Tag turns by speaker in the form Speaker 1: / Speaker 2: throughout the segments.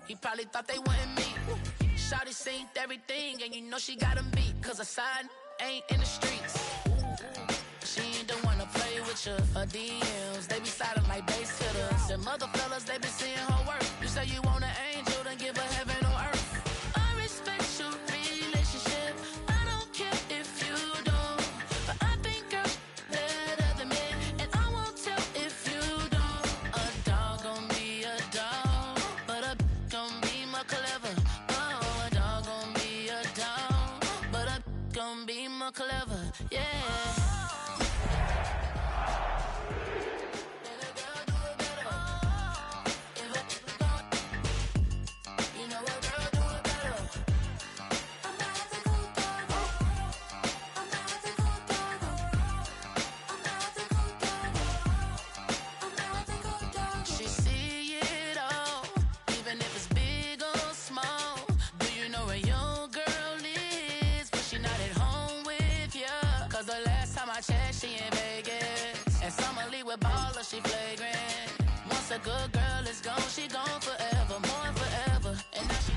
Speaker 1: He probably thought they wouldn't meet. Shawty seen everything, and you know she got him beat. Cause a side ain't in the streets. She ain't the one to play with you. Her DMs, they be sliding like base hitters. Them other fellas, they be seeing her work. You say you want an angel, then give her heaven on earth. I respect your relationship. I don't care if you don't. But I think girls better than men. And I won't tell if you don't. A dog gon' be a dog. But a gon' be more clever. Oh, a dog gon' be a dog. But a gon' be more clever. Yeah. She flagrant. Once a good girl is gone, she gone forever, more forever. And now she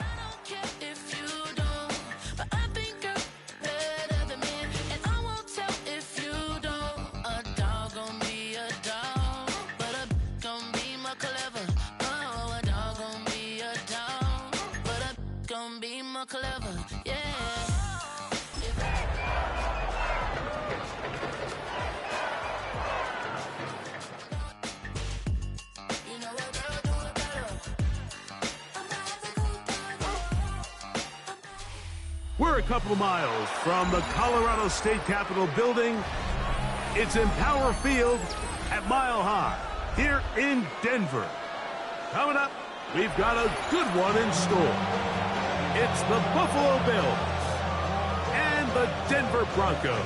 Speaker 1: I don't care if you don't, but I think girls better than men. And I won't tell if you don't. A dog gon' be a dog, but a gon' be more clever. Oh, a dog gon' be a dog, but a gon' be more clever. Yeah.
Speaker 2: We're a couple of miles from the Colorado State Capitol building. It's in Power Field at Mile High here in Denver. Coming up, we've got a good one in store. It's the Buffalo Bills and the Denver Broncos.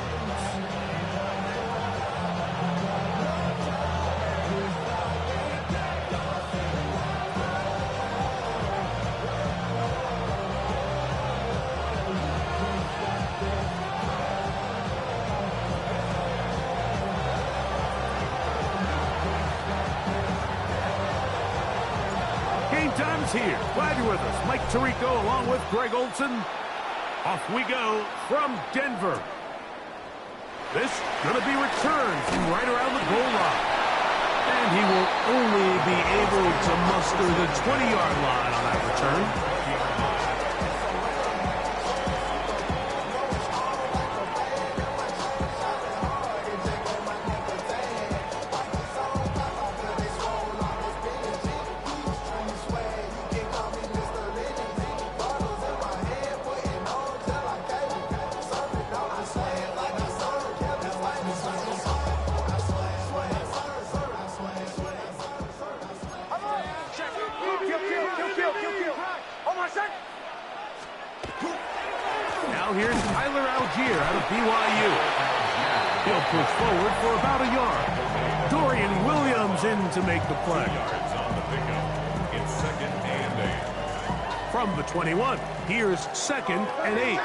Speaker 2: Time's here. Glad you're with us. Mike Tirico along with Greg Olson. Off we go from Denver. This going to be returned from right around the goal line. And he will only be able to muster the 20-yard line on that return. Now here's Tyler Algier out of BYU. He'll push forward for about a yard. Dorian Williams in to make the play.
Speaker 3: Yards on the pickup. It's 2nd and 8.
Speaker 2: From the 21, here's 2nd and 8.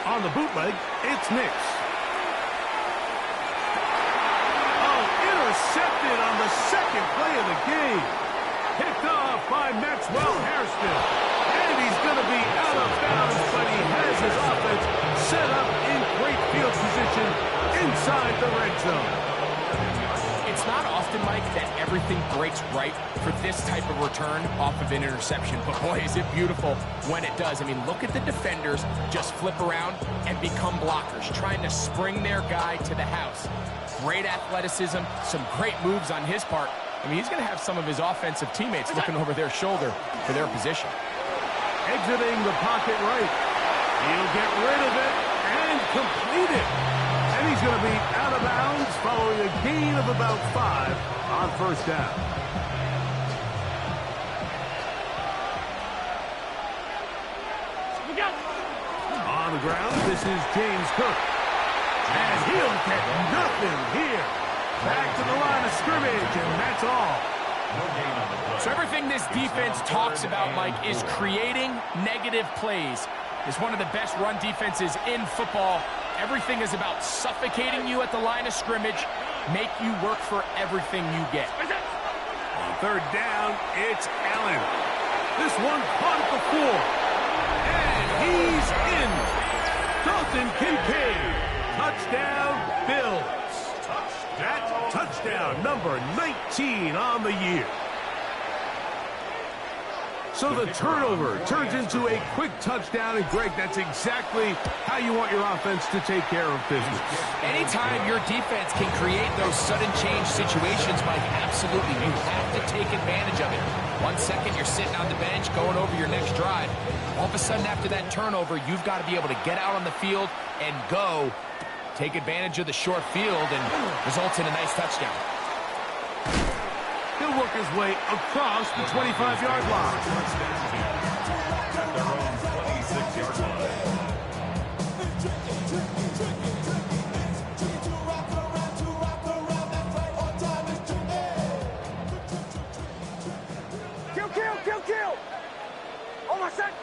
Speaker 2: On the bootleg, it's Nix. Oh, intercepted on the second play of the game. Picked off by Maxwell Hairston. And he's going to be out of bounds, but he has his offense set up in great field position inside the red zone.
Speaker 4: It's not often, Mike, that everything breaks right for this type of return off of an interception. But, boy, is it beautiful when it does. I mean, look at the defenders just flip around and become blockers, trying to spring their guy to the house. Great athleticism, some great moves on his part. I mean, he's going to have some of his offensive teammates looking over their shoulder for their position.
Speaker 2: Exiting the pocket right. He'll get rid of it and complete it. And he's going to be out of bounds following a gain of about 5 on first down. On the ground, this is James Cook. And he'll get nothing here. Back to the line of scrimmage, and that's all.
Speaker 4: So everything this defense talks about, Mike, is creating negative plays. It's one of the best run defenses in football, Everything is about suffocating you at the line of scrimmage, make you work for everything you get.
Speaker 2: On third down, it's Allen. This one caught at the 4. And he's in. Dalton Kincaid. Touchdown, Bills. That's touchdown number 19 on the year. So the turnover turns into a quick touchdown, and Greg, that's exactly how you want your offense to take care of business.
Speaker 4: Anytime your defense can create those sudden change situations, Mike, absolutely, you have to take advantage of it. 1 second, you're sitting on the bench, going over your next drive. All of a sudden, after that turnover, you've got to be able to get out on the field and go. Take advantage of the short field, and results in a nice touchdown.
Speaker 2: He'll work his way across the 25-yard line.
Speaker 3: At their own 26-yard line.
Speaker 2: Kill! Almost set.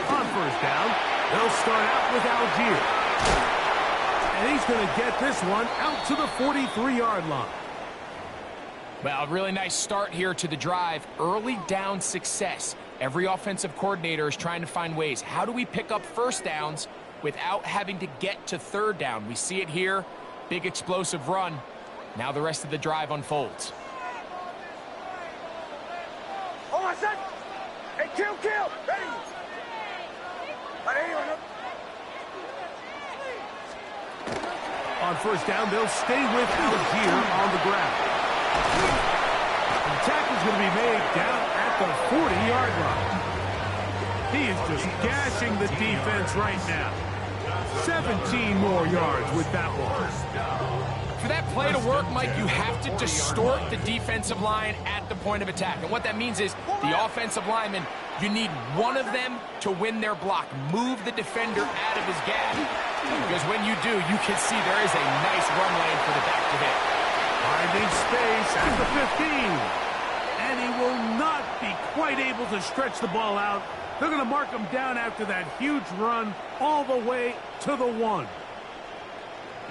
Speaker 2: On first down, they'll start out with Algier. And he's going to get this one out to the 43-yard line.
Speaker 4: Well, a really nice start here to the drive. Early down success. Every offensive coordinator is trying to find ways. How do we pick up first downs without having to get to third down? We see it here. Big explosive run. Now the rest of the drive unfolds.
Speaker 5: Almost set. Hey, kill. Ready.
Speaker 2: On first down, they'll stay with Algier on the ground. The tackle's going to be made down at the 40-yard line. He is just gashing the defense right now. 17 more yards with that one.
Speaker 4: For that play to work, Mike, you have to distort the defensive line at the point of attack. And what that means is the offensive lineman, you need one of them to win their block. Move the defender out of his gap. Because when you do, you can see there is a nice run lane for the back to hit.
Speaker 2: Finding space at the 15. And he will not be quite able to stretch the ball out. They're going to mark him down after that huge run all the way to the 1.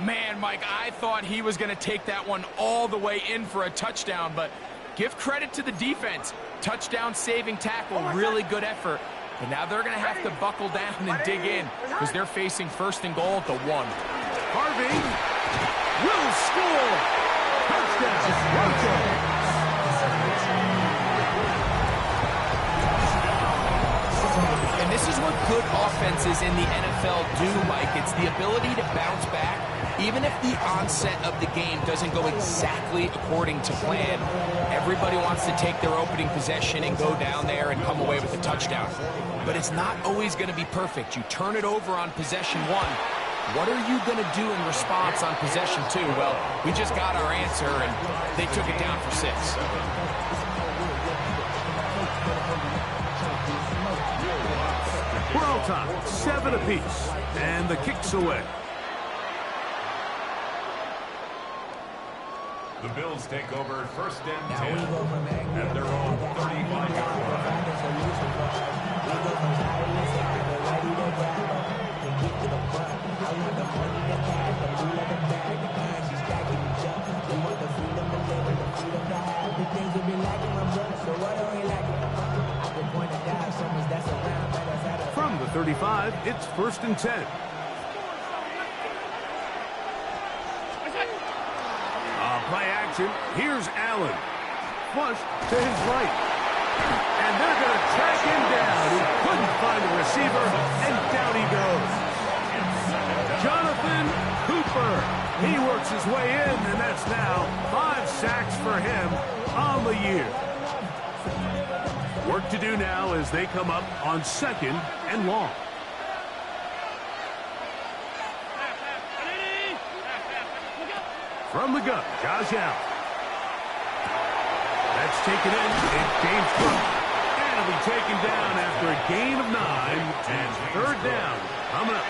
Speaker 4: Man, Mike, I thought he was going to take that one all the way in for a touchdown, but give credit to the defense. Touchdown saving tackle, really good effort. But now they're going to have to buckle down and dig in because they're facing first and goal at the 1.
Speaker 2: Harvey will score. Touchdown.
Speaker 4: And this is what good offenses in the NFL do, Mike. It's the ability to bounce back. Even if the onset of the game doesn't go exactly according to plan, everybody wants to take their opening possession and go down there and come away with a touchdown. But it's not always going to be perfect. You turn it over on possession 1. What are you going to do in response on possession 2? Well, we just got our answer, and they took it down for 6.
Speaker 2: We're all time, 7 apiece, and the kick's away.
Speaker 3: The Bills take over first and 10 at their own 35-yard line.
Speaker 2: From the 35, it's first and 10. Play action. Here's Allen. Flush to his right. And they're going to track him down. He couldn't find a receiver, and down he goes. Jonathan Cooper. He works his way in, and that's now 5 sacks for him on the year. Work to do now as they come up on 2nd and long. From the gun, Josh Allen. That's taken in. It's James Cook. And it'll be taken down after a gain of 9. And third down coming up.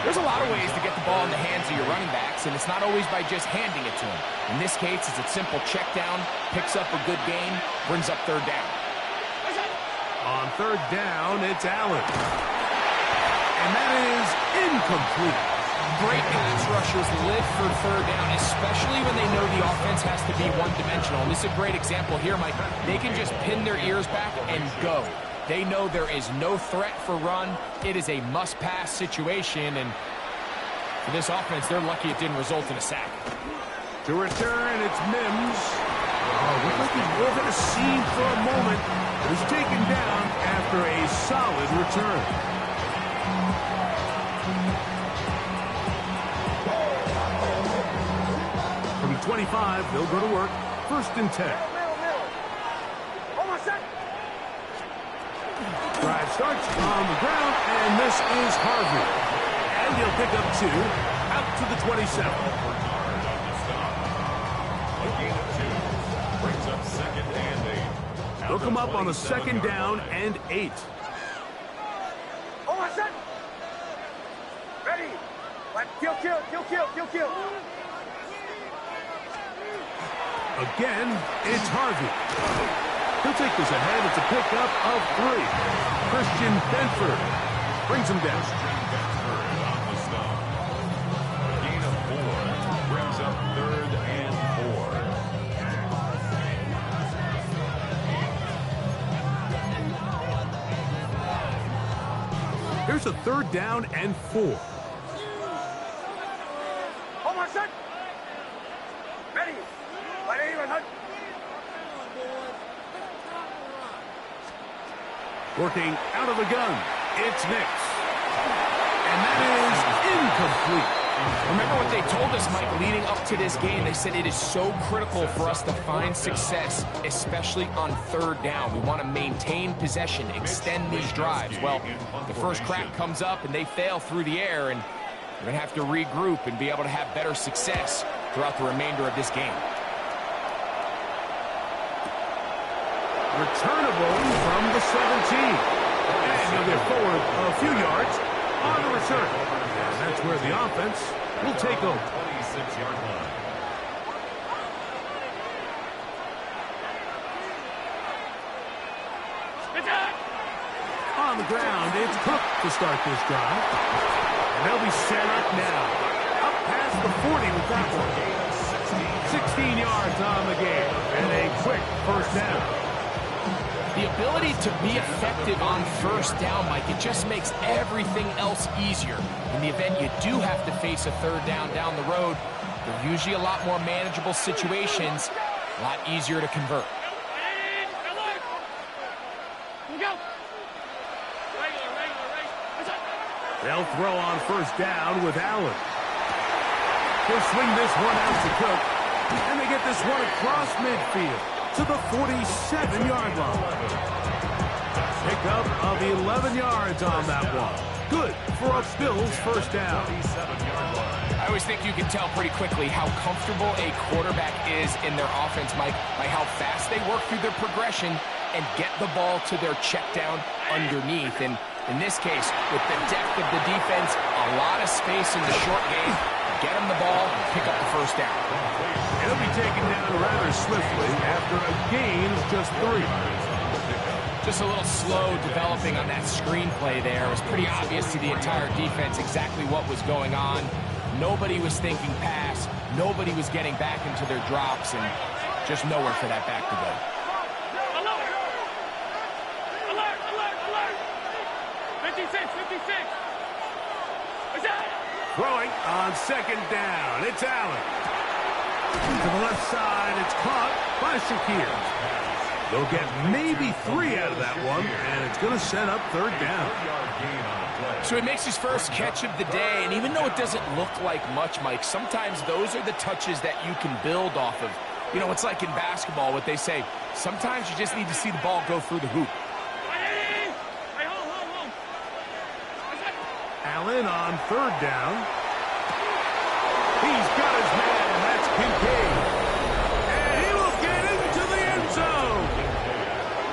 Speaker 4: There's a lot of ways to get the ball in the hands of your running backs, and it's not always by just handing it to them. In this case, it's a simple check down, picks up a good gain, brings up third down.
Speaker 2: On third down, it's Allen. And that is incomplete.
Speaker 4: Great pass rushers live for third down, especially when they know the offense has to be one-dimensional. And this is a great example here, Mike. They can just pin their ears back and go. They know there is no threat for run. It is a must-pass situation, and for this offense, they're lucky it didn't result in a sack.
Speaker 2: To return, it's Mims. Oh, looked like he was at a scene for a moment. He was taken down after a solid return. From 25, they'll go to work. 1st and 10. Drive starts on the ground, and this is Harvey. And he'll pick up 2 out to the 27.
Speaker 3: Brings up 2nd and 8.
Speaker 2: They'll come up on a 2nd down and 8.
Speaker 5: Ready. Kill.
Speaker 2: Again, it's Harvey. He'll take this ahead. It's a pickup of 3. Christian Benford brings him down.
Speaker 3: On the stop. Gain of 4. Brings up 3rd and 4.
Speaker 2: Here's a 3rd down and 4.
Speaker 5: Ready.
Speaker 2: Working out of the gun, it's Nix. And that is incomplete.
Speaker 4: Remember what they told us, Mike, leading up to this game. They said it is so critical for us to find success, especially on 3rd down. We want to maintain possession, extend these drives. Well, the first crack comes up and they fail through the air, and we're going to have to regroup and be able to have better success throughout the remainder of this game.
Speaker 2: Returnable from the 17. And he'll get forward a few yards on the return. And that's where the offense will take over.
Speaker 3: 26-yard line.
Speaker 2: On the ground, it's Cook to start this drive. And they'll be set up now. Up past the 40 with that one. 16 yards on the game. And a quick 1st down.
Speaker 4: The ability to be effective on 1st down, Mike, it just makes everything else easier. In the event you do have to face a 3rd down the road, they're usually a lot more manageable situations, a lot easier to convert.
Speaker 2: They'll throw on 1st down with Allen. He'll swing this one out to Cook, and they get this one across midfield to the 47-yard line. Pickup of 11 yards on that one. Good for a Bills 1st down.
Speaker 4: I always think you can tell pretty quickly how comfortable a quarterback is in their offense, Mike, by how fast they work through their progression and get the ball to their check down underneath. And in this case, with the depth of the defense, a lot of space in the short game, get them the ball, pick up the 1st down.
Speaker 2: It'll be taken down rather swiftly after a gain of just 3.
Speaker 4: Just a little slow developing on that screenplay there. It was pretty obvious to the entire defense exactly what was going on. Nobody was thinking pass. Nobody was getting back into their drops, and just nowhere for that back to go.
Speaker 2: Throwing on 2nd down. It's Allen. To the left side, it's caught by Shakir. They'll get maybe 3 out of that one, and it's going to set up 3rd down.
Speaker 4: So he makes his first catch of the day, and even though it doesn't look like much, Mike, sometimes those are the touches that you can build off of. You know, it's like in basketball, what they say, sometimes you just need to see the ball go through the hoop.
Speaker 2: Allen on 3rd down. He's got his man, and that's Kincaid. And he will get into the end zone.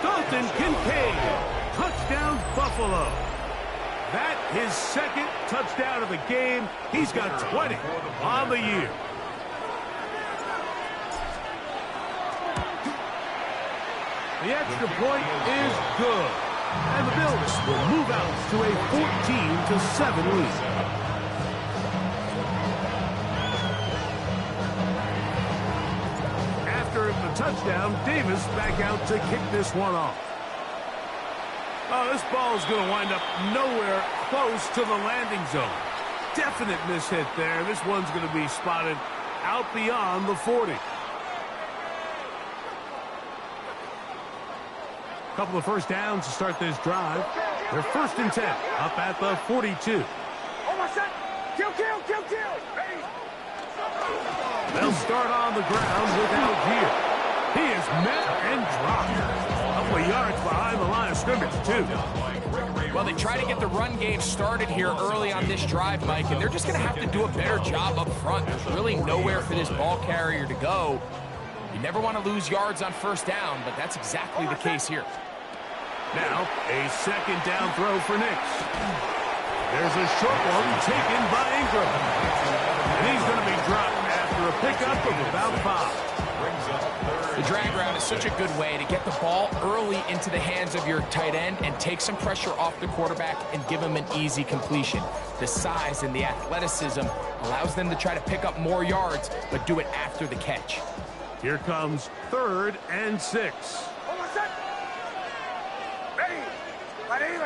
Speaker 2: Dalton Kincaid, touchdown Buffalo. That his 2nd touchdown of the game. He's got 20 on the year. The extra point is good. And the Bills will move out to a 14-7 lead. After the touchdown, Davis back out to kick this one off. Oh, this ball is going to wind up nowhere close to the landing zone. Definite mishit there. This one's going to be spotted out beyond the 40. Couple of first downs to start this drive. They're 1st and 10, up at the 42.
Speaker 5: Almost set. Kill, kill, kill, kill. Ready.
Speaker 2: They'll start on the ground with Algier. He is met and dropped. A couple of yards behind the line of scrimmage, too.
Speaker 4: Well, they try to get the run game started here early on this drive, Mike, and they're just going to have to do a better job up front. There's really nowhere for this ball carrier to go. You never want to lose yards on first down, but that's exactly the case here.
Speaker 2: Now, a 2nd down throw for Nix. There's a short one taken by Ingram. And he's going to be dropped after a pickup of about 5.
Speaker 4: The drag route is such a good way to get the ball early into the hands of your tight end and take some pressure off the quarterback and give him an easy completion. The size and the athleticism allows them to try to pick up more yards, but do it after the catch.
Speaker 2: Here comes 3rd and 6.
Speaker 5: Almost set. Ready. Ready.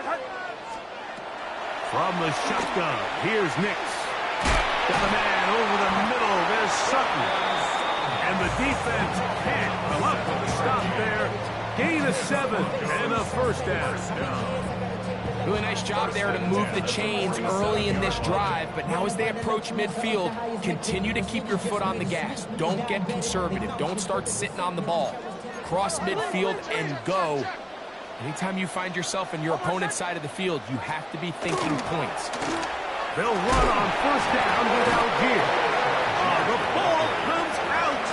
Speaker 2: From the shotgun, here's Nix. Got a man over the middle. There's Sutton. And the defense can't come up with a stop there. Gain of 7 and a 1st down.
Speaker 4: Really nice job there to move the chains early in this drive, but now as they approach midfield, continue to keep your foot on the gas. Don't get conservative. Don't start sitting on the ball. Cross midfield and go. Anytime you find yourself in your opponent's side of the field, you have to be thinking points.
Speaker 2: They'll run on 1st down with Algier. The ball comes out.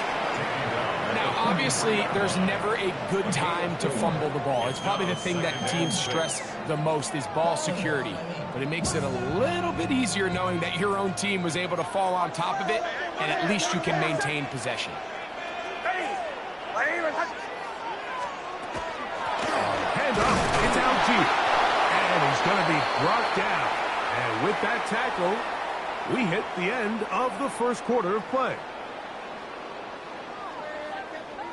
Speaker 4: Now, obviously, there's never a good time to fumble the ball. It's probably the thing that teams stress the most is ball security. But it makes it a little bit easier knowing that your own team was able to fall on top of it, and at least you can maintain possession.
Speaker 2: Hand off, it's Algier. And he's going to be brought down. And with that tackle, we hit the end of the 1st quarter of play.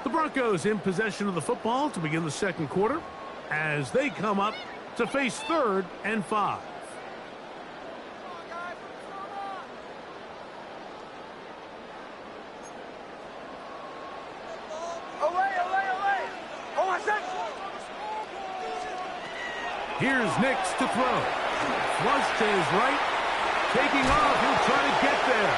Speaker 2: The Broncos in possession of the football to begin the 2nd quarter as they come up to face 3rd and 5. Here's Nix to throw. Flush to his right. Taking off, he'll try to get there.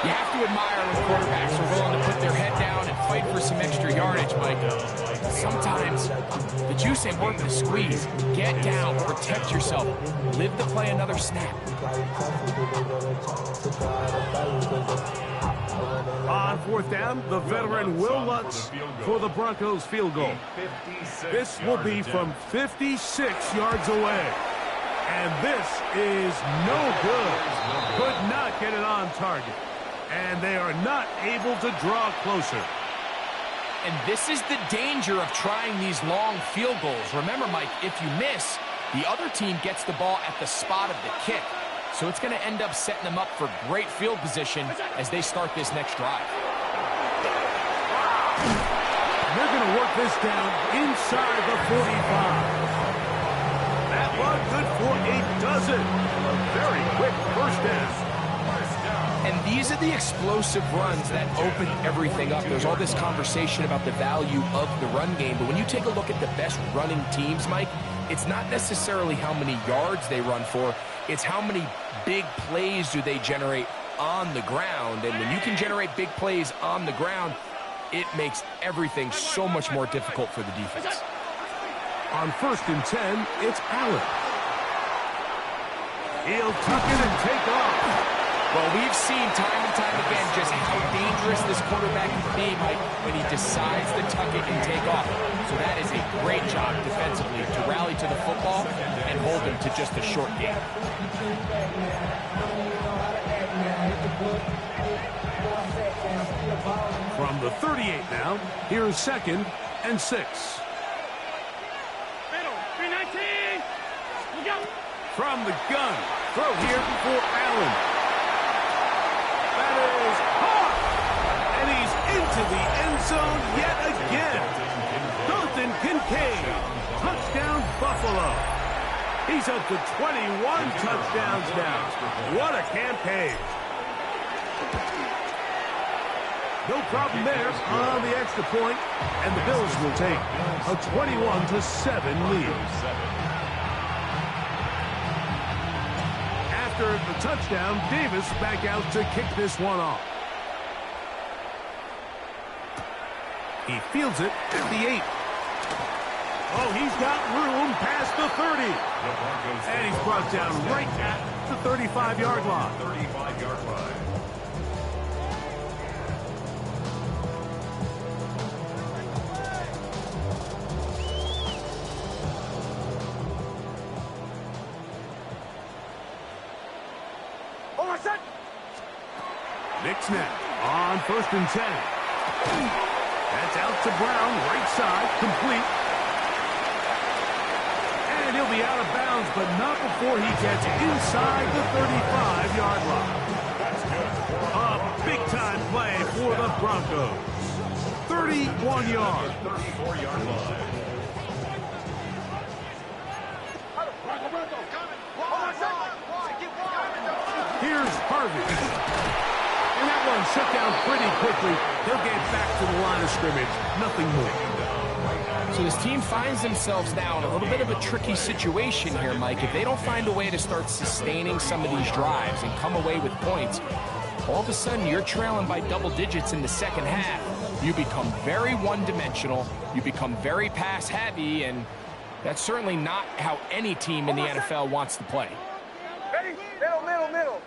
Speaker 4: You have to admire when quarterbacks are willing to put their head down and fight for some extra yardage, Mike. Sometimes the juice ain't worth the squeeze. Get down, protect yourself, live to play another snap.
Speaker 2: On 4th down, the veteran Will Lutz for the Broncos field goal. This will be from 56 yards away. And this is no good. Could not get it on target. And they are not able to draw closer.
Speaker 4: And this is the danger of trying these long field goals. Remember, Mike, if you miss, the other team gets the ball at the spot of the kick. So it's going to end up setting them up for great field position as they start this next drive.
Speaker 2: They're going to work this down inside the 45. That one good for a dozen. A very quick 1st down.
Speaker 4: And these are the explosive runs that open everything up. There's all this conversation about the value of the run game, but when you take a look at the best running teams, Mike, it's not necessarily how many yards they run for, it's how many big plays do they generate on the ground. And when you can generate big plays on the ground, it makes everything so much more difficult for the defense.
Speaker 2: On 1st and 10, it's Allen. He'll tuck it and take off.
Speaker 4: Well, we've seen time and time again just how dangerous this quarterback can be, Mike, when he decides to tuck it and take off. So that is a great job defensively to rally to the football and hold him to just a short game.
Speaker 2: From the 38 now, here's 2nd and 6.
Speaker 5: Middle, 319.
Speaker 2: From the gun. Throw here for Allen. That is hard. And he's into the end zone yet again. Dalton Kincaid. Touchdown, Buffalo. He's up to 21 touchdowns now. What a campaign. No problem there on the extra point, and the Bills will take a 21-7 lead. After the touchdown, Davis back out to kick this one off. He fields it at the 8. Oh, he's got room past the 30. And he's brought down right at the 35-yard line.
Speaker 3: 35-yard line.
Speaker 2: Nick snap on 1st and 10. That's out to Brown, right side, complete. And he'll be out of bounds, but not before he gets inside the 35-yard line. A big-time play for the Broncos. 31 yards.
Speaker 3: 34-yard line.
Speaker 2: Here's Harvey. And that one shut down pretty quickly. He'll get back to the line of scrimmage. Nothing more.
Speaker 4: So this team finds themselves now in a little bit of a tricky situation here, Mike. If they don't find a way to start sustaining some of these drives and come away with points, all of a sudden you're trailing by double digits in the second half. You become very one-dimensional. You become very pass-heavy, and that's certainly not how any team in the NFL wants to play.
Speaker 5: Ready? Middle.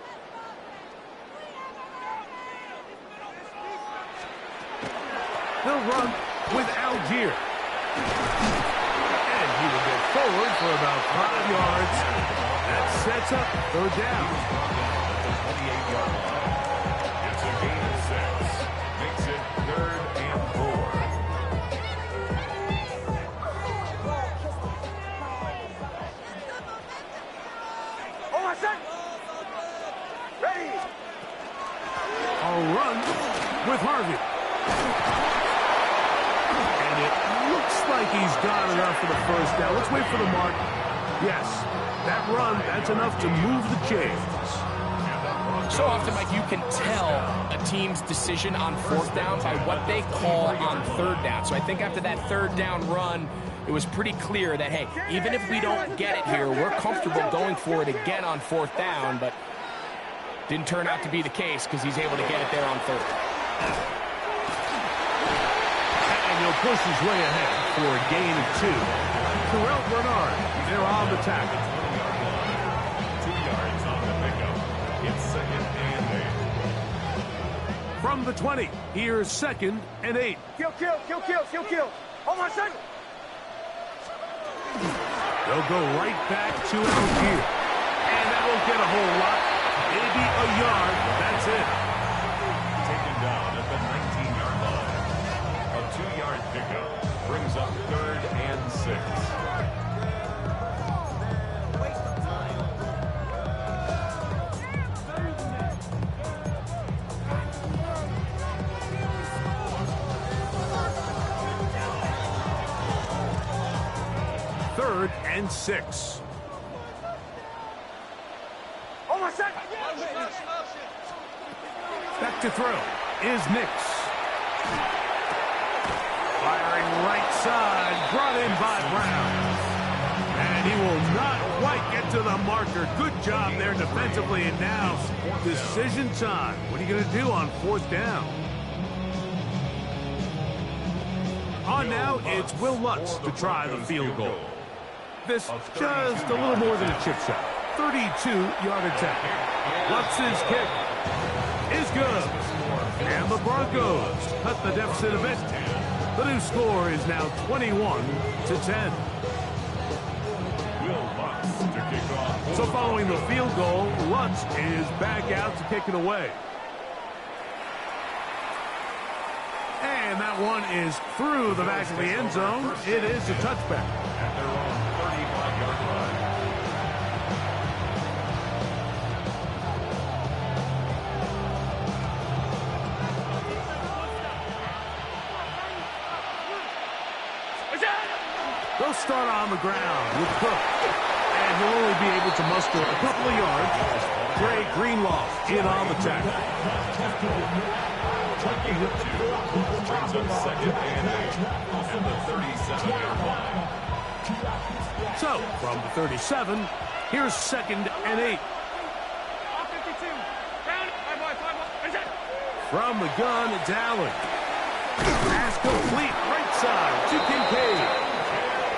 Speaker 2: They'll run with Algier. And he will get forward for about 5 yards. That sets up 3rd down.
Speaker 3: 28-yard line. It's a gain of 6. Makes it 3rd and 4.
Speaker 5: On my set. Ready.
Speaker 2: A run with Harvey. And it looks like he's got enough for the 1st down. Let's wait for the mark. Yes, that run, that's enough to move the chains.
Speaker 4: So often, Mike, you can tell a team's decision on 4th down by what they call on 3rd down. So I think after that 3rd down run, it was pretty clear that, hey, even if we don't get it here, we're comfortable going for it again on 4th down, but didn't turn out to be the case because he's able to get it there on 3rd.
Speaker 2: He'll push his way ahead for a gain of 2. Terrell Bernard, they're on the tackle.
Speaker 3: 2 yards on the pickup. It's 2nd and 8.
Speaker 2: From the 20, here's 2nd and 8.
Speaker 5: Kill. On my set.
Speaker 2: They'll go right back to Algier. And that won't get a whole lot. Maybe a yard. That's it.
Speaker 3: Taken down at the 19-yard line. A 2-yard pickup brings up 3rd and 6.
Speaker 2: Third and 6.
Speaker 5: On my set.
Speaker 2: Back to throw is Nix. Firing right side, brought in by Brown. And he will not quite get to the marker. Good job there defensively, and now decision time. What are you going to do on 4th down? On now, it's Will Lutz to try the field goal. This just a little more than a chip shot. 32-yard attempt. Lutz's kick is good. And the Broncos cut the deficit a bit. The new score is now 21-10. So following the field goal, Lutz is back out to kick it away. And that one is through the back of the end zone. It is a touchback.
Speaker 3: At their own 35-yard line.
Speaker 2: They'll start on the ground with Cook. And he'll only be able to muster a couple of yards. Dre Greenlaw in on the tackle.
Speaker 3: Brings up second and 8 at the 37-yard line.
Speaker 2: So, from the 37, here's second and 8. From the gun, it's Allen. Pass complete, right side to Kincaid.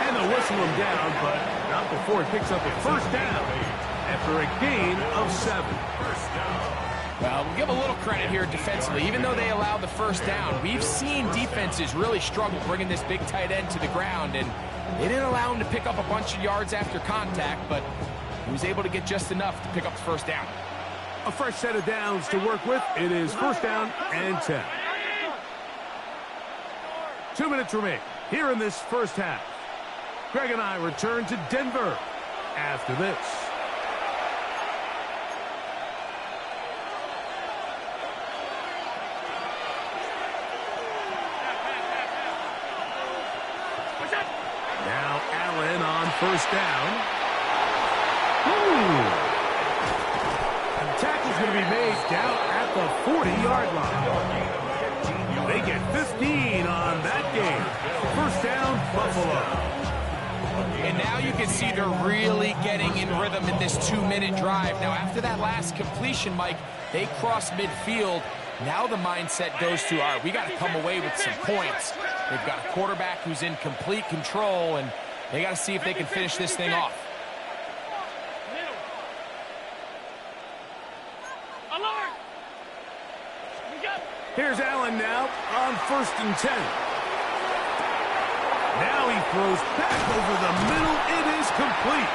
Speaker 2: And they'll whistle him down, but not before he picks up a first down after a gain of 7.
Speaker 4: Well, we'll give a little credit here defensively. Even though they allowed the first down, we've seen defenses really struggle bringing this big tight end to the ground, and they didn't allow him to pick up a bunch of yards after contact, but he was able to get just enough to pick up the first down.
Speaker 2: A fresh set of downs to work with. It is first down and 10. 2 minutes remain here in this first half. Greg and I return to Denver after this. Now Allen on first down. And the tackle's going to be made down at the 40-yard line. They get 15 on that game. First down, Buffalo.
Speaker 4: And now you can see they're really getting in rhythm in this 2-minute drive. Now, after that last completion, Mike, they cross midfield. Now the mindset goes to, all right, we got to come away with some points. They've got a quarterback who's in complete control, and they got to see if they can finish this thing off.
Speaker 2: Here's Allen now on first and 10. Now he throws back over the middle. It is complete.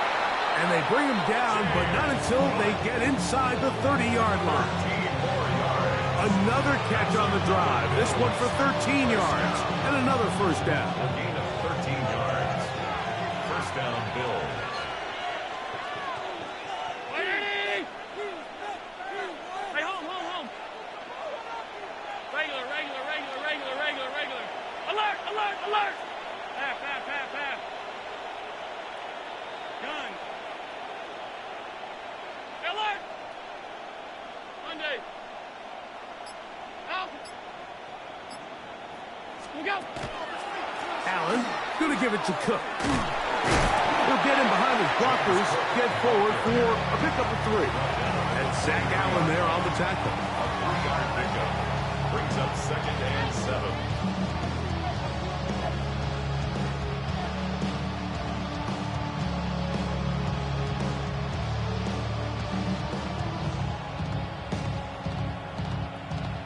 Speaker 2: And they bring him down, but not until they get inside the 30-yard line. Another catch on the drive. This one for 13 yards and another first down.
Speaker 3: A gain of 13 yards. First down, Bills.
Speaker 5: Alert! Pass. Gun. Alert! Monday. Out. We go.
Speaker 2: Allen going to give it to Cook. He'll get in behind his blockers, get forward for a pickup of 3. And Zach Allen there on the tackle.
Speaker 3: A 3-yard pickup. Brings up second and 7.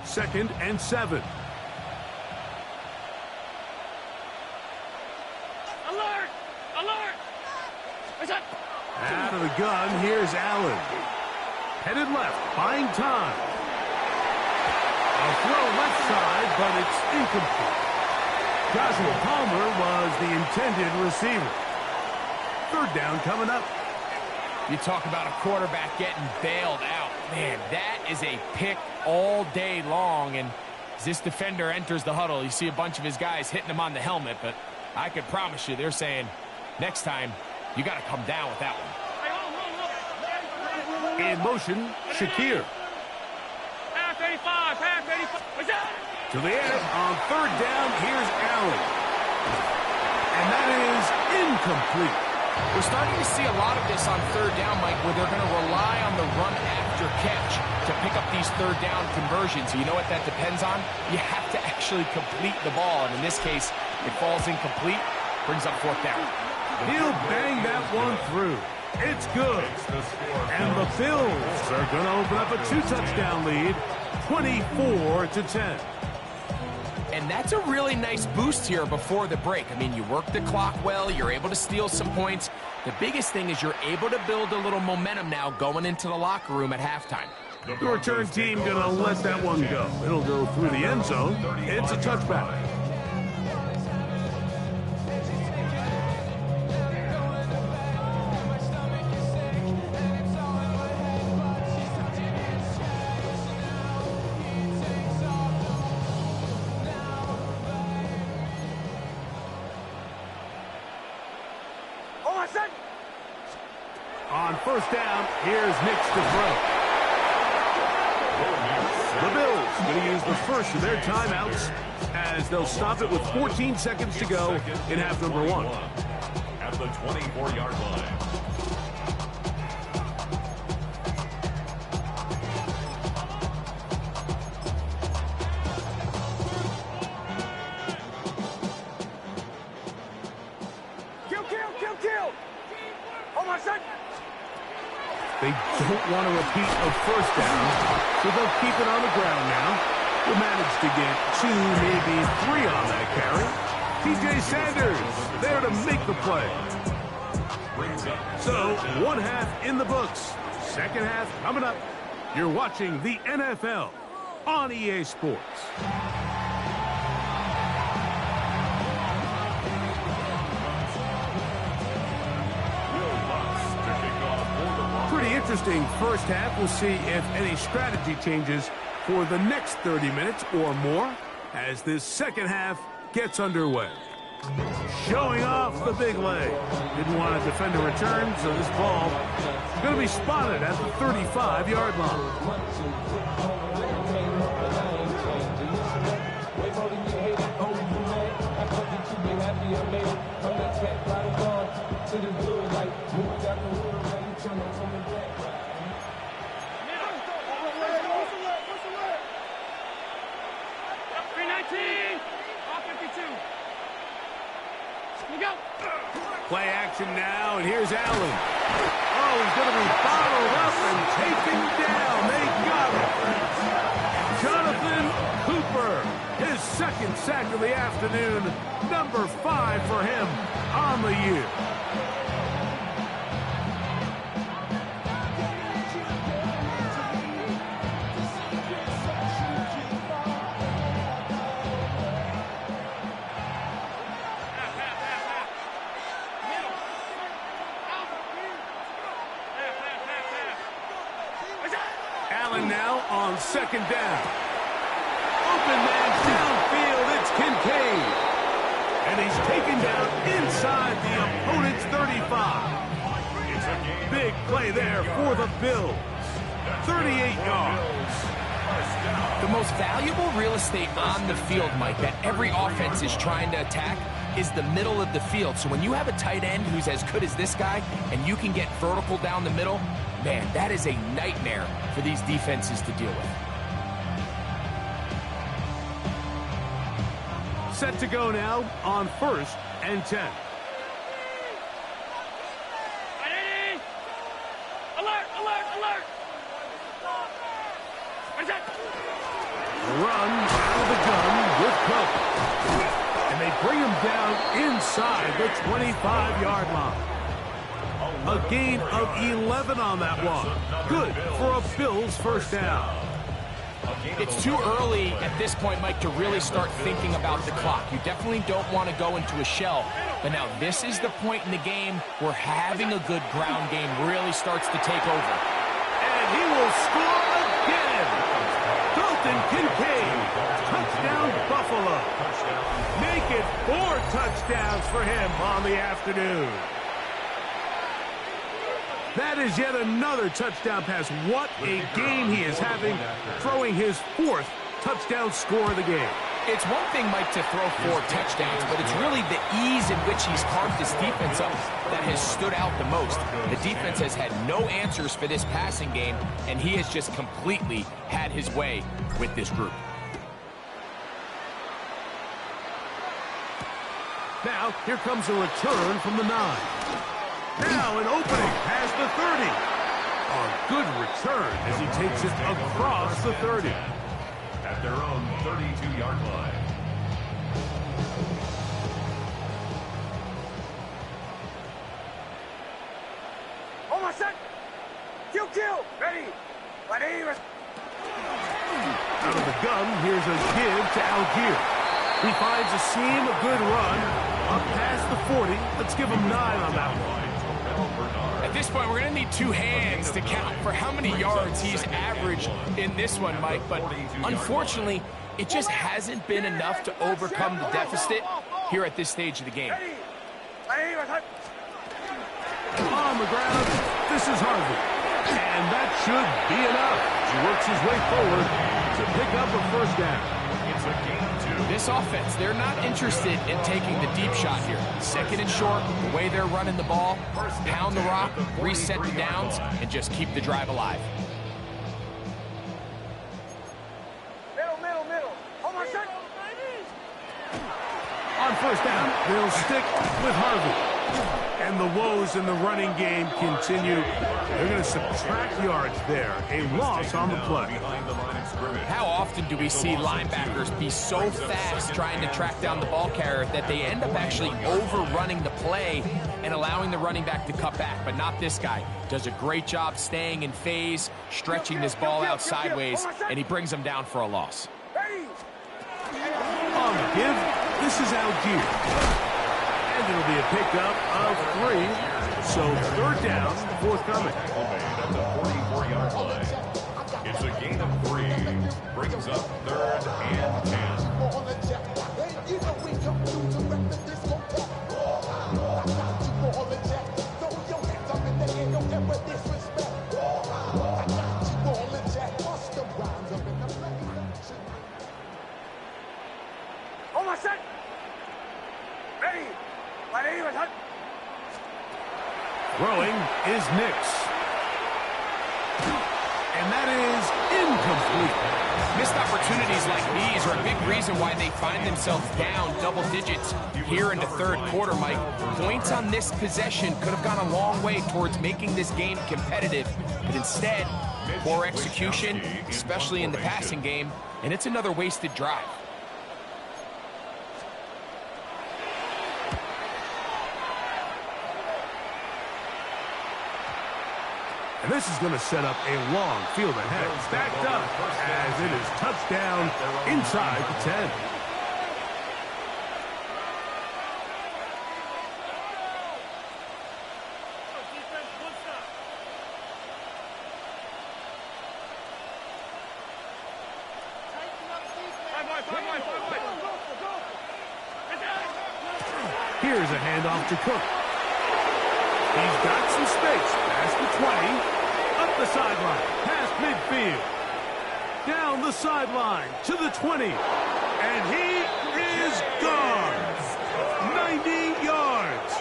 Speaker 2: Second and 7.
Speaker 5: Alert!
Speaker 2: Out of the gun, here's Allen. Headed left, buying time. A throw left side, but it's incomplete. Joshua Palmer was the intended receiver. Third down coming up.
Speaker 4: You talk about a quarterback getting bailed out. Man, that is a pick all day long. And as this defender enters the huddle, you see a bunch of his guys hitting him on the helmet. But I can promise you, they're saying, next time, you got to come down with that one.
Speaker 2: In motion, Shakir.
Speaker 5: Half 85.
Speaker 2: To the air on third down, here's Allen. And that is incomplete.
Speaker 4: We're starting to see a lot of this on third down, Mike, where they're going to rely on the run after catch to pick up these third down conversions. You know what that depends on? You have to actually complete the ball. And in this case, it falls incomplete, brings up fourth down.
Speaker 2: He'll bang that one through. It's good. And the Bills are going to open up a 2-touchdown lead, 24-10.
Speaker 4: And that's a really nice boost here before the break. I mean, you work the clock well, you're able to steal some points. The biggest thing is you're able to build a little momentum now going into the locker room at halftime.
Speaker 2: The return team going to let that one go. It'll go through the end zone. It's a touchback. On first down, here's Nix to throw. The Bills going to use the first of their timeouts as they'll stop it with 14 seconds to go in half number one.
Speaker 3: At the 24-yard line.
Speaker 5: Kill! Hold my son!
Speaker 2: They don't want to repeat a first down, so they'll keep it on the ground now. Will manage to get 2, maybe 3 on that carry. TJ Sanders there to make the play. So, one half in the books. Second half coming up. You're watching the NFL on EA Sports. Pretty interesting first half. We'll see if any strategy changes for the next 30 minutes or more as this second half gets underway. Showing off the big leg. Didn't want to defend a return, so this ball is going to be spotted at the 35-yard line. Play action now, and here's Allen. Oh, he's going to be bottled up and taken down. They got it. Jonathan Cooper, his second sack of the afternoon. Number 5 for him on the year. Allen now on second down. Open man downfield, it's Kincaid. And he's taken down inside the opponent's 35. Big play there for the Bills. 38 yards.
Speaker 4: The most valuable real estate on the field, Mike, that every offense is trying to attack is the middle of the field. So when you have a tight end who's as good as this guy and you can get vertical down the middle, man, that is a nightmare for these defenses to deal with.
Speaker 2: Set to go now on 1st and 10.
Speaker 5: Alert!
Speaker 2: Run out of the gun with cover. And they bring him down inside the 25-yard line. A gain of 11 on that one. Good for a Bills first down.
Speaker 4: It's too early at this point, Mike, to really start thinking about the clock. You definitely don't want to go into a shell. But now this is the point in the game where having a good ground game really starts to take over.
Speaker 2: And he will score again. Dalton Kincaid. Touchdown, Buffalo. Make it 4 touchdowns for him on the afternoon. That is yet another touchdown pass. What a game he is having, throwing his 4th touchdown score of the game.
Speaker 4: It's one thing, Mike, to throw 4 touchdowns, but it's really the ease in which he's carved this defense up that has stood out the most. The defense has had no answers for this passing game, and he has just completely had his way with this group.
Speaker 2: Now, here comes a return from the 9. Now an opening past the 30. A good return as he takes it across the 30.
Speaker 3: At their own 32-yard line.
Speaker 5: Hold my son! Kill! Ready!
Speaker 2: Out of the gun, here's a give to Algier. He finds a seam, a good run, up past the 40. Let's give him 9 on that one.
Speaker 4: At this point, we're going to need 2 hands to count for how many yards he's averaged in this one, Mike. But unfortunately, it just hasn't been enough to overcome the deficit here at this stage of the game.
Speaker 2: On the ground, This is Harvey. And that should be enough. He works his way forward to pick up a first down.
Speaker 3: It's a gain of 2.
Speaker 4: This offense, they're not interested in taking the deep shot here. Second and short, the way they're running the ball, pound the rock, reset the downs, and just keep the drive alive.
Speaker 5: Middle. Hold on, son.
Speaker 2: On first down, they'll stick with Harvey. And the woes in the running game continue. They're going to subtract yards there. A loss on the play.
Speaker 4: How often do we see linebackers be so fast trying to track down the ball carrier that they end up actually overrunning the play and allowing the running back to cut back? But not this guy. Does a great job staying in phase, stretching this ball out sideways, and he brings them down for a loss.
Speaker 2: On the give, this is Algier. And it'll be a pickup of 3. So third down, forthcoming.
Speaker 3: That's a 44-yard line. It's a gain of 3. Brings up third and 10.
Speaker 5: Hold on, son. Ready.
Speaker 2: Throwing is Nix. And that is incomplete.
Speaker 4: Missed opportunities like these are a big reason why they find themselves down double digits here in the third quarter, Mike. Points on this possession could have gone a long way towards making this game competitive, but instead, poor execution, especially in the passing game, and it's another wasted drive.
Speaker 2: And this is going to set up a long field ahead. Stacked up as it is touchdown inside the 10. Here's a handoff to Cook. He's got some space. Past the 20. Up the sideline. Past midfield. Down the sideline to the 20. And he is gone. 90 yards.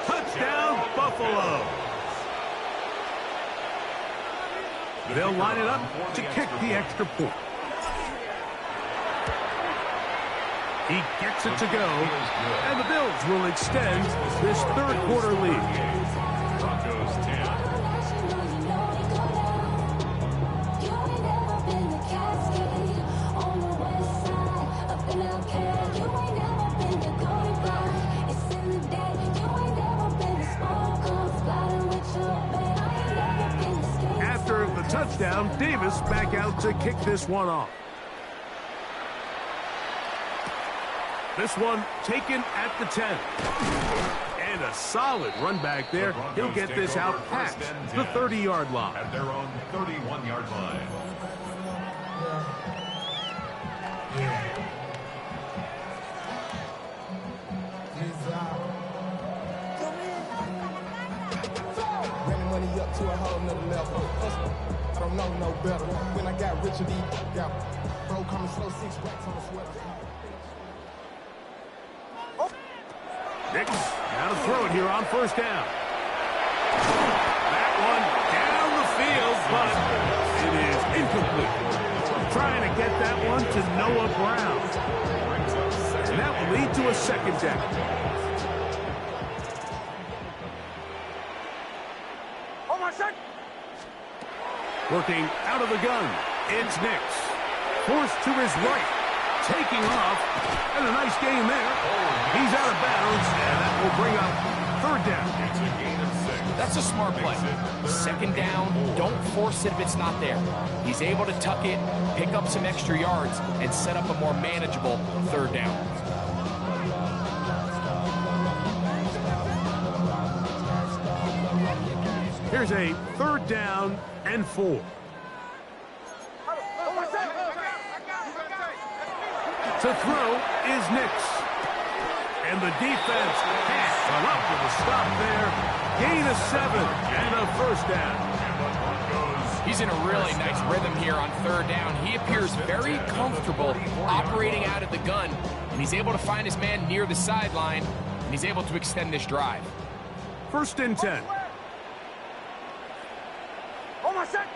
Speaker 2: Touchdown, Buffalo. They'll line it up to kick the extra point. He gets it to go, and the Bills will extend this third quarter lead.
Speaker 3: Broncos 10.
Speaker 2: After the touchdown, Davis back out to kick this one off. This one taken at the 10. And a solid run back there. He'll get this out past the 30-yard line.
Speaker 3: At their own 31-yard line.
Speaker 6: Running money up to a whole nother level. I don't know no better. When I got rich of these, got bro coming slow, 6 racks on the sweater.
Speaker 2: Nix, now to throw it here on first down. That one down the field, but it is incomplete. Trying to get that one to Noah Brown. And that will lead to a second down.
Speaker 5: Hold on, son.
Speaker 2: Working out of the gun, it's Nix. Forced to his right. Taking off, and a nice gain there. He's out of bounds, and that will bring up third down.
Speaker 3: It's a gain of 6.
Speaker 4: That's a smart play. Second down, don't force it if it's not there. He's able to tuck it, pick up some extra yards, and set up a more manageable third down.
Speaker 2: Here's a third down and 4. To throw is Nix. And the defense can't come up with a stop there. gain of 7 and a first down.
Speaker 4: He's in a really nice rhythm here on third down. He appears very comfortable operating out of the gun, and he's able to find his man near the sideline, and he's able to extend this drive.
Speaker 2: 1st and 10.
Speaker 5: On my set.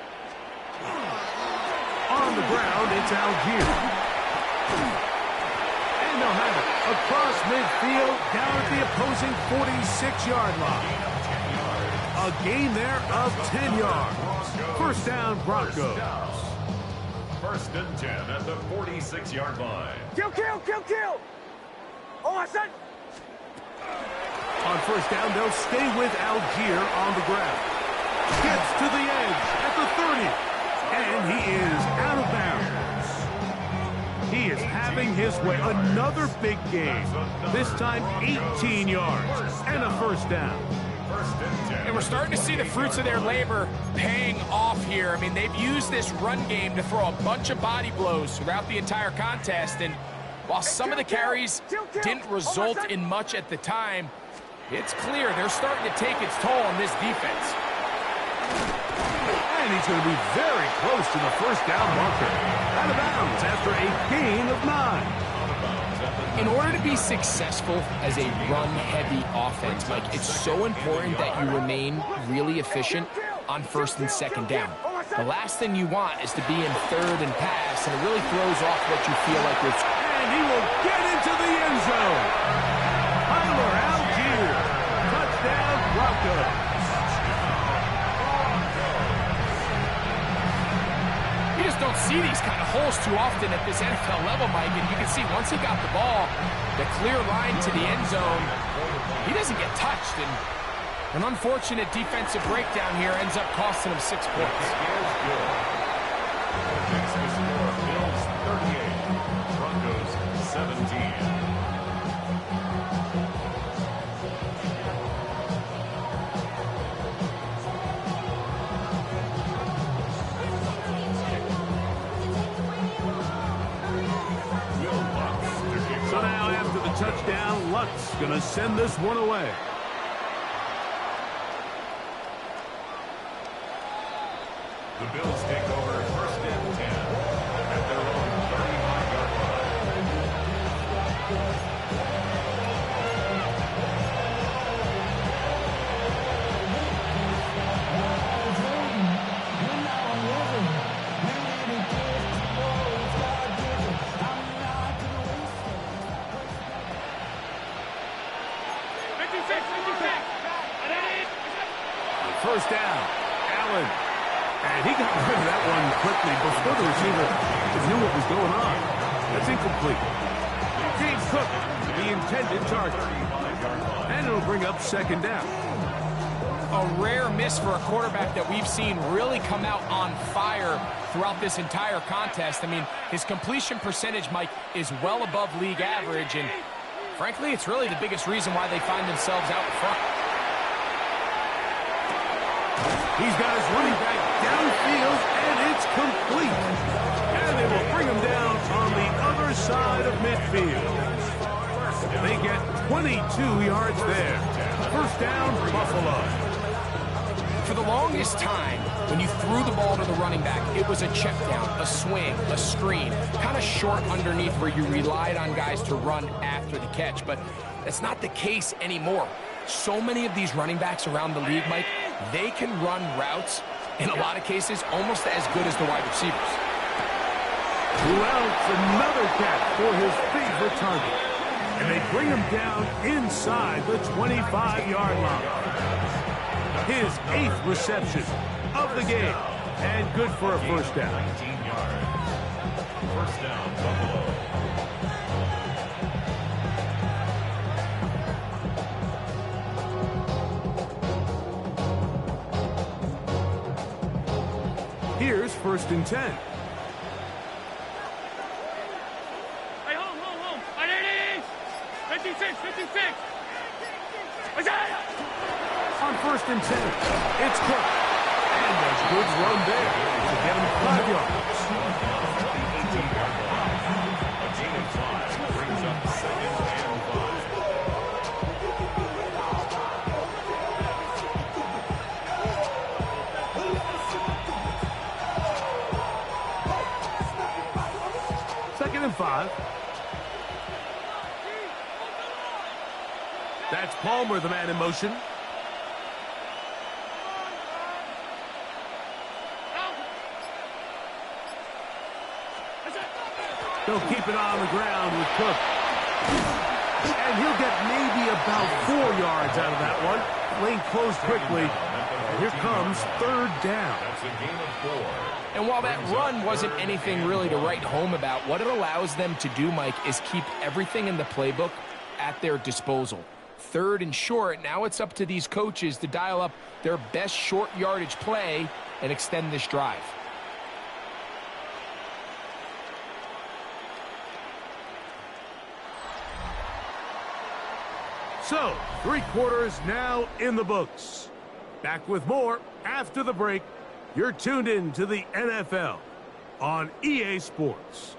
Speaker 2: On the ground, it's Algier. And they'll have it across midfield, down at the opposing 46-yard line. A gain there of 10 yards. First down, Broncos.
Speaker 3: 1st and 10 at the 46-yard line.
Speaker 5: Kill, kill, kill, kill. On my set.
Speaker 2: On first down, they'll stay with Algier on the ground. Gets to the edge at the 30. And he is out of bounds. He is having his way. Another big gain. This time 18 yards and a first down.
Speaker 4: And we're starting to see the fruits of their labor paying off here. I mean, they've used this run game to throw a bunch of body blows throughout the entire contest. And while some of the carries didn't result in much at the time, it's clear they're starting to take its toll on this defense.
Speaker 2: And he's going to be very close to the first down marker. Out of bounds after a gain of 9.
Speaker 4: In order to be successful as a run-heavy offense, Mike, it's so important that you remain really efficient on 1st and 2nd down. The last thing you want is to be in 3rd and pass, and it really throws off what you feel like you're...
Speaker 2: And he will get into the end zone. Tyler Algier. Touchdown, Broncos.
Speaker 4: You just don't see these kind of holes too often at this NFL level, Mike, and you can see once he got the ball, the clear line to the end zone, he doesn't get touched, and an unfortunate defensive breakdown here ends up costing him 6 points.
Speaker 3: Next is score, Bills 38, Broncos 17.
Speaker 2: So now after the touchdown, Luck's going to send this one away.
Speaker 3: The Bills take over 1st and 10 at their own 35-yard line.
Speaker 2: First down, Allen. And he got rid of that one quickly before the receiver knew what was going on. That's incomplete. James Cook, the intended target. And it'll bring up 2nd down.
Speaker 4: A rare miss for a quarterback that we've seen really come out on fire throughout this entire contest. I mean, his completion percentage, Mike, is well above league average, and frankly, it's really the biggest reason why they find themselves out in front.
Speaker 2: He's got his running back downfield, and it's complete. And they will bring him down on the other side of midfield. They get 22 yards there. First down, Buffalo.
Speaker 4: For the longest time, when you threw the ball to the running back, it was a check down, a swing, a screen, kind of short underneath where you relied on guys to run after the catch. But that's not the case anymore. So many of these running backs around the league, Mike, they can run routes, in a lot of cases, almost as good as the wide receivers.
Speaker 2: Well, it's another catch for his favorite target. And they bring him down inside the 25-yard line. His 8th reception of the game. And good for a first down.
Speaker 3: 19 yards. First down, Buffalo.
Speaker 2: Here's 1st and 10.
Speaker 5: Hey, home. My name is 56.
Speaker 2: On 1st and 10, it's Cook. And a good run there to get him 5 yards.
Speaker 3: A gain of 5 brings up 2nd and 5.
Speaker 2: 2nd and 5. That's Palmer, the man in motion. They'll keep it on the ground with Cook. And he'll get maybe about 4 yards out of that one. Lane closed quickly. And here comes 3rd down.
Speaker 3: That's a gain of 4.
Speaker 4: And while that run wasn't anything really to write home about, what it allows them to do, Mike, is keep everything in the playbook at their disposal. 3rd and short, now it's up to these coaches to dial up their best short yardage play and extend this drive.
Speaker 2: So, 3 quarters now in the books. Back with more after the break. You're tuned in to the NFL on EA Sports.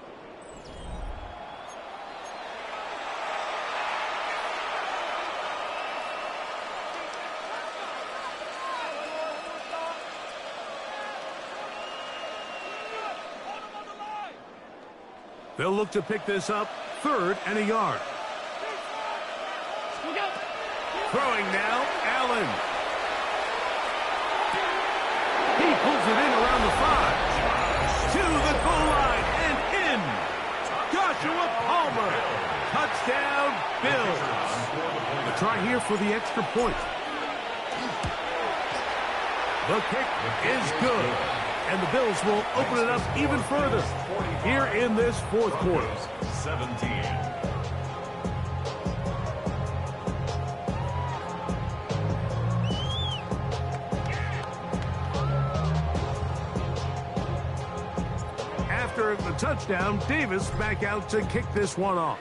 Speaker 2: They'll look to pick this up, 3rd and a yard. Throwing now, Allen. He pulls it in around the 5. To the goal line and in. Joshua Palmer. Touchdown, Bills. A try here for the extra point. The kick is good. And the Bills will open it up even further here in this 4th quarter.
Speaker 3: 17.
Speaker 2: After the touchdown, Davis back out to kick this one off.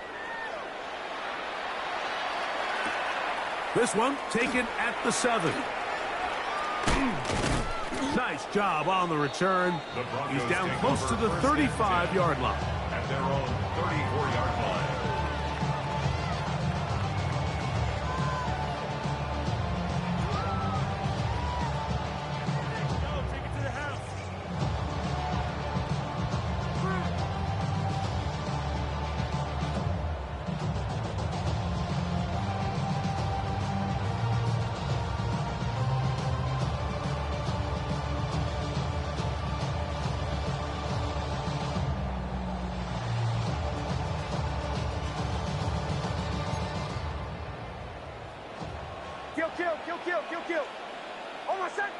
Speaker 2: This one taken at the 7. Nice job on the return. He's down close to the 35-yard line.
Speaker 3: At their own 34-yard line.
Speaker 5: Kill. On my set.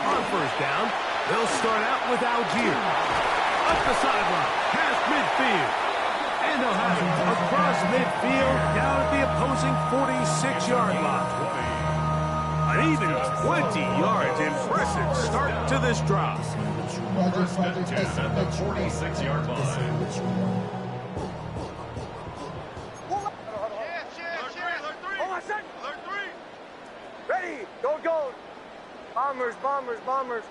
Speaker 2: On 1st down, they'll start out with Algier. Up the sideline, past midfield. And they'll have it across midfield, down at the opposing 46-yard line. An even 20 yards. Impressive start to this drive.
Speaker 3: First and 10 at the 46-yard line.
Speaker 5: Ready. Go. Bombers.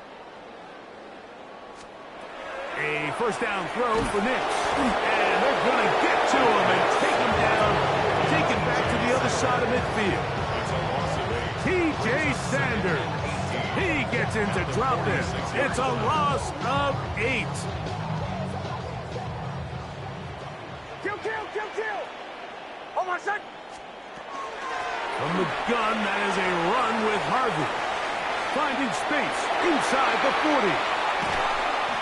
Speaker 2: A 1st down throw for Nix. And they're going to get to him and take him down. Take him back to the other side of midfield.
Speaker 3: It's a loss of 8.
Speaker 2: T.J. Sanders. He gets in to drop this. It's a loss of 8.
Speaker 5: Kill. On my set.
Speaker 2: From the gun, that is a run with Harvey. Finding space inside the 40.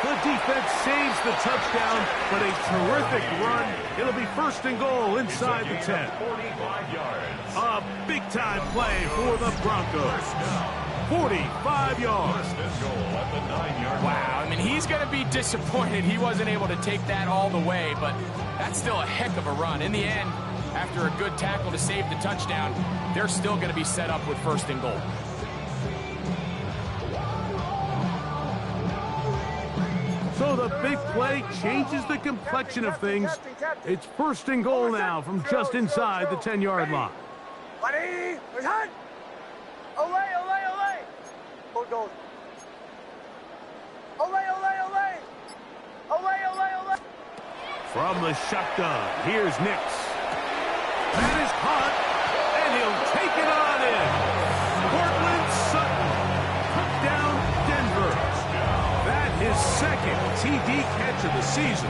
Speaker 2: The defense saves the touchdown, but a terrific run. It'll be 1st and goal inside the 10.
Speaker 3: 45 yards.
Speaker 2: A big-time play for the Broncos. 45 yards.
Speaker 3: First and goal at the 9-yard line.
Speaker 4: Wow, I mean, he's going to be disappointed he wasn't able to take that all the way, but that's still a heck of a run. In the end, after a good tackle to save the touchdown, they're still going to be set up with 1st and goal.
Speaker 2: So the big play changes the complexion of things. It's 1st and goal now from just inside the 10-yard line.
Speaker 5: Buddy, hot. Olay. Hold goes. Olay.
Speaker 2: From the shotgun, here's Nix. That is caught, and he'll take it on in. Cortland Sutton took down Denver. That is 2nd second TD catch of the season.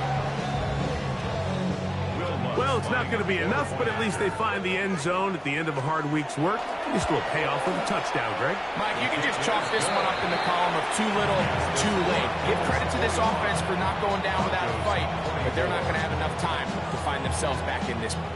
Speaker 2: Well, it's not going to be enough, but at least they find the end zone at the end of a hard week's work. It's still a payoff with a touchdown, Greg.
Speaker 4: Mike, you can just chalk this one up in the column of too little, too late. Give credit to this offense for not going down without a fight, but they're not going to have enough time to find themselves back in this one.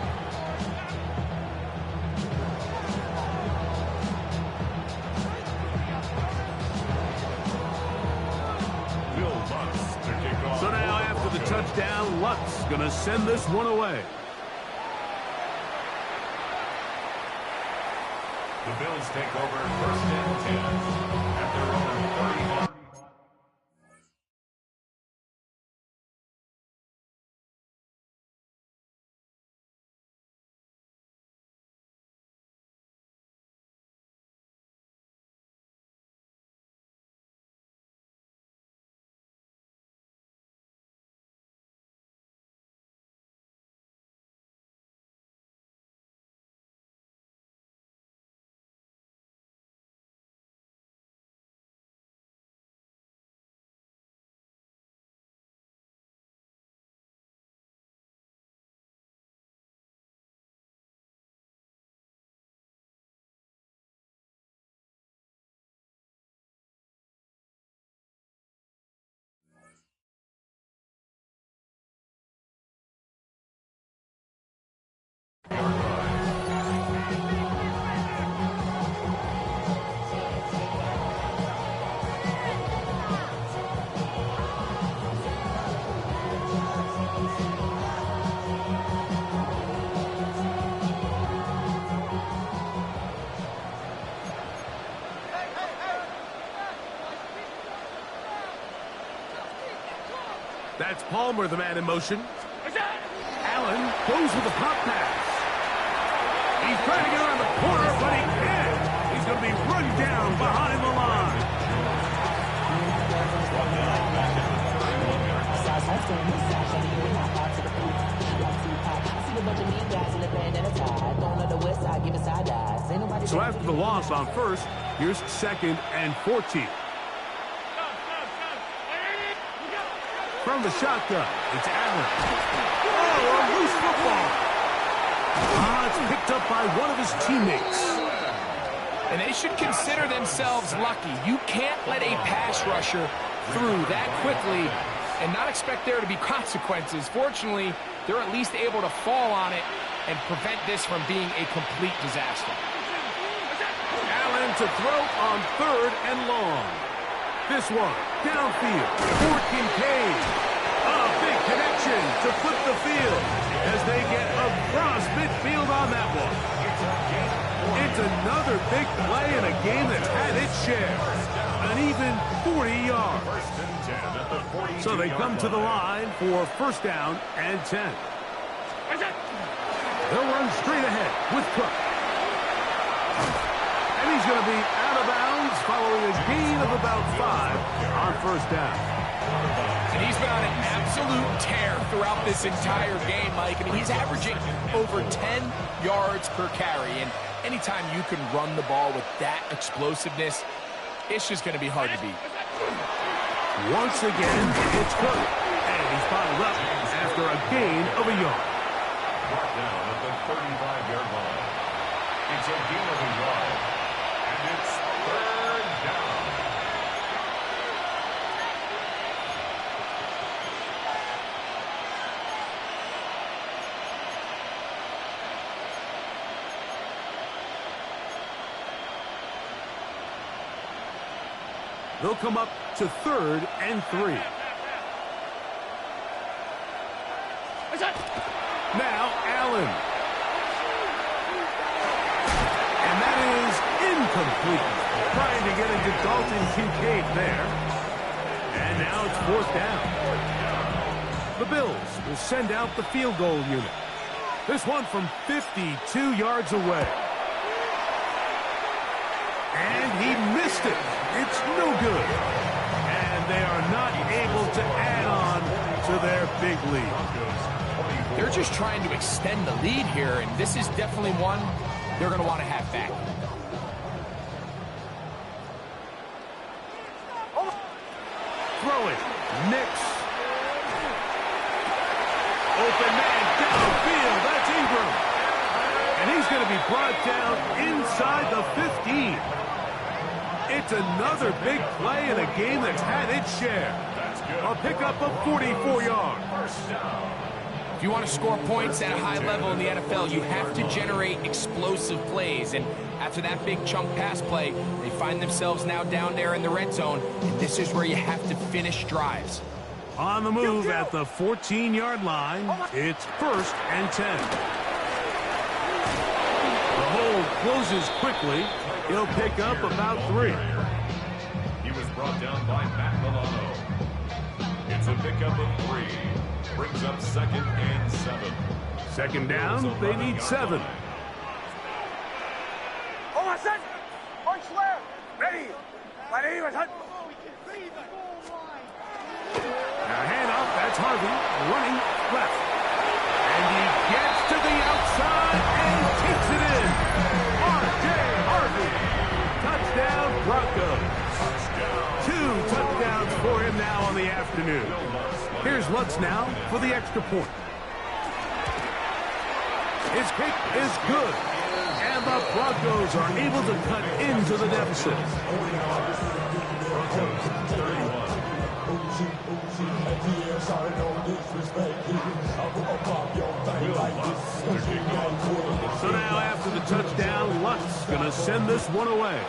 Speaker 2: So now after the touchdown, Luck's going to send this one away.
Speaker 3: The Bills take over 1st and 10 at their own 31.
Speaker 2: That's Palmer, the man in motion. Allen goes with the pop pass. He's trying to get around the corner, but he can't. He's going to be run down behind the line. So after the loss on first, here's 2nd and 14. From the shotgun, it's Allen. Oh, a loose football. It's picked up by one of his teammates.
Speaker 4: And they should consider themselves lucky. You can't let a pass rusher through that quickly and not expect there to be consequences. Fortunately, they're at least able to fall on it and prevent this from being a complete disaster.
Speaker 2: Allen to throw on 3rd and long. This one, downfield, for Kincaid. A big connection to flip the field as they get across midfield on that one. It's another big play in a game that's had its share. An even 40 yards. So they come to the line for 1st down and 10. They'll run straight ahead with Cook. And he's going to be out of bounds following a gain of about 5 on 1st down.
Speaker 4: And he's been on an absolute tear throughout this entire game, Mike. I mean, he's averaging over 10 yards per carry. And anytime you can run the ball with that explosiveness, it's just going to be hard to beat.
Speaker 2: Once again, it's Cook. And he's bottled up after a gain of a yard.
Speaker 3: Brought down at the 35-yard line. It's a gain of a yard. And it's 3rd down.
Speaker 2: They'll come up to 3rd and 3. Now Allen. And that is incomplete. Trying to get into Dalton Kincaid there. And now it's 4th down. The Bills will send out the field goal unit. This one from 52 yards away. And he missed it. It's no good. And they are not able to add on to their big lead.
Speaker 4: They're just trying to extend the lead here, and this is definitely one they're going to want to have back.
Speaker 2: Throw it. Mix. Open man downfield. That's Ingram. And he's going to be brought down inside the 15. It's another big play in a game that's had its share. A pickup of 44 yards.
Speaker 4: If you want to score points at a high level in the NFL, you have to generate explosive plays. And after that big chunk pass play, they find themselves now down there in the red zone. And this is where you have to finish drives.
Speaker 2: On the move at the 14-yard line, it's 1st and 10. The hold closes quickly. He'll pick up about 3.
Speaker 3: He was brought down by Matt Milano. It's a pickup of 3. Brings up 2nd and 7.
Speaker 2: Second down, they need 7.
Speaker 5: Hold on, set. Punch left. Ready. Ready, set.
Speaker 2: Now hand off, that's Harvey, running left. And he gets to the outside and takes it in. R.J. Harvey. Touchdown, Broncos. 2 touchdowns for him now on the afternoon. Here's Lutz now for the extra point. His kick is good. And the Broncos are able to cut into the deficit. So now after the touchdown, Lutz going to send this one away.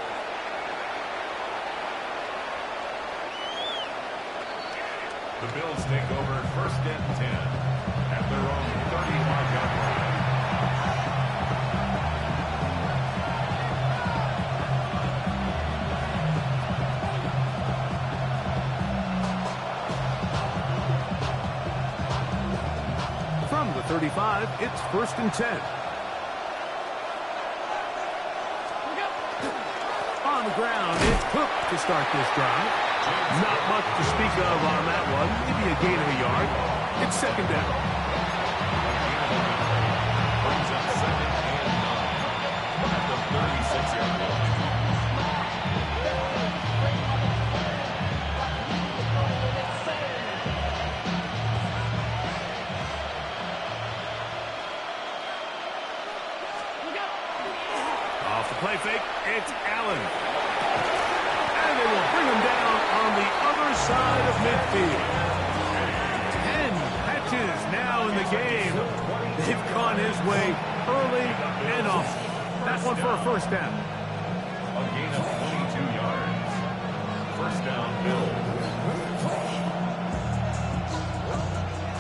Speaker 3: The Bills take over 1st and 10 at their own 35-yard line.
Speaker 2: From the 35, it's 1st and 10. On the ground, it's Cook to start this drive. Not much to speak of on that one. Maybe a gain of a yard. It's 2nd down.
Speaker 3: Brings up 2nd and 9 at the 36-yard line.
Speaker 2: Off the play fake, it's Allen. And they will bring him down on the other side of midfield. 10 catches now in the game. They've gone his way early and often. That one for a 1st down.
Speaker 3: A gain of 22 yards. 1st down, Bills.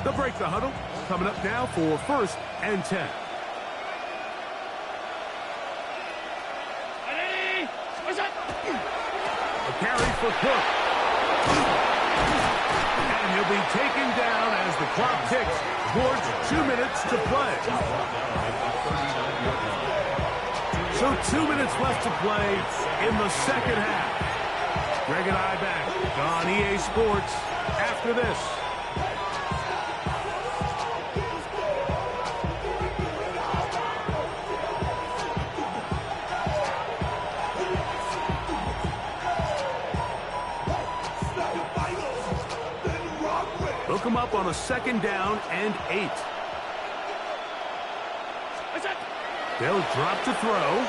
Speaker 2: They'll break the huddle. Coming up now for 1st and 10. A carry for Cook. And he'll be taken down as the clock ticks towards 2 minutes to play. So 2 minutes left to play in the 2nd half. Greg and I back on EA Sports after this. Hook him up on a 2nd down and 8. They'll drop to throw.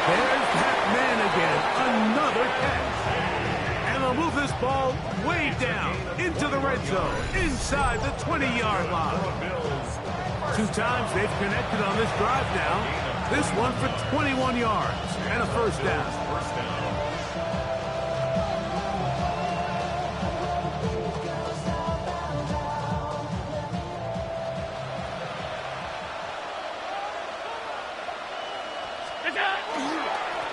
Speaker 2: There's that man again. Another catch. And they'll move this ball way down into the red zone, inside the 20-yard line. 2 times they've connected on this drive now. This one for 21 yards and a 1st down.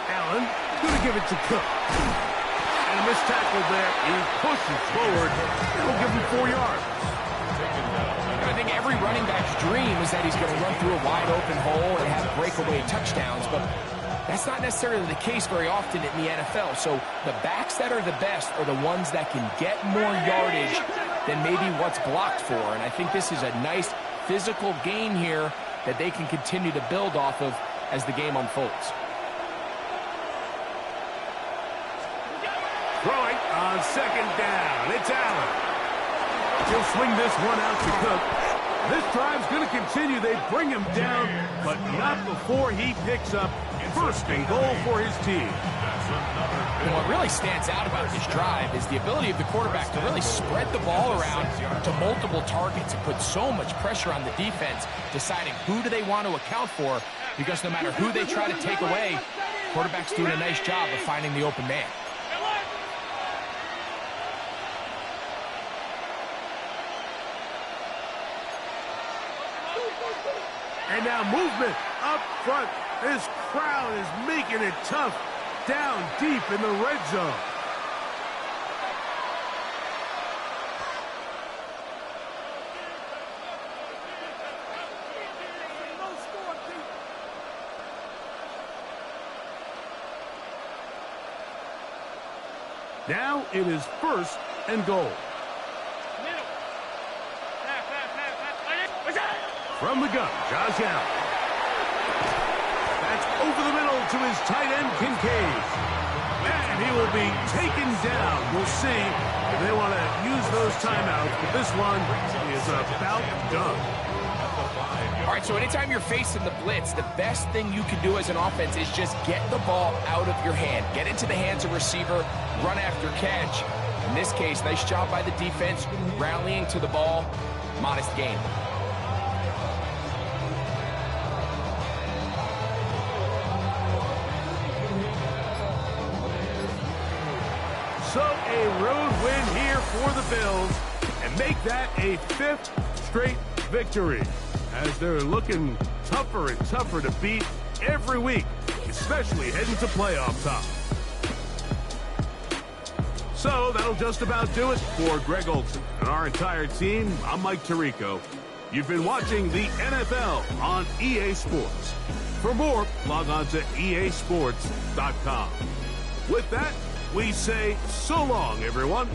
Speaker 2: Allen going to give it to Cook. And a missed tackle there. He pushes forward. It'll give him 4 yards.
Speaker 4: I think every running back's dream is that he's going to run through a wide open hole and have breakaway touchdowns, but that's not necessarily the case very often in the NFL. So the backs that are the best are the ones that can get more yardage than maybe what's blocked for. And I think this is a nice physical gain here that they can continue to build off of as the game unfolds.
Speaker 2: Throwing on second down. It's Allen. He'll swing this one out to Cook. This drive's going to continue. They bring him down, but not before he picks up first and goal for his team.
Speaker 4: And what really stands out about this drive is the ability of the quarterback to really spread the ball around to multiple targets and put so much pressure on the defense, deciding who do they want to account for, because no matter who they try to take away, quarterback's doing a nice job of finding the open man.
Speaker 2: And now movement up front. This crowd is making it tough down deep in the red zone. Now it is first and goal. From the gun, Josh Allen. That's over the middle to his tight end, Kincaid. And he will be taken down. We'll see if they want to use those timeouts, but this one is about done.
Speaker 4: All right, so anytime you're facing the blitz, the best thing you can do as an offense is just get the ball out of your hand. Get into the hands of receiver, run after catch. In this case, nice job by the defense, rallying to the ball. Modest gain.
Speaker 2: So a road win here for the Bills and make that a 5th straight victory as they're looking tougher and tougher to beat every week, especially heading to playoff time. So that'll just about do it for Greg Olson and our entire team. I'm Mike Tirico. You've been watching the NFL on EA Sports. For more, log on to easports.com. With that, we say so long, everyone.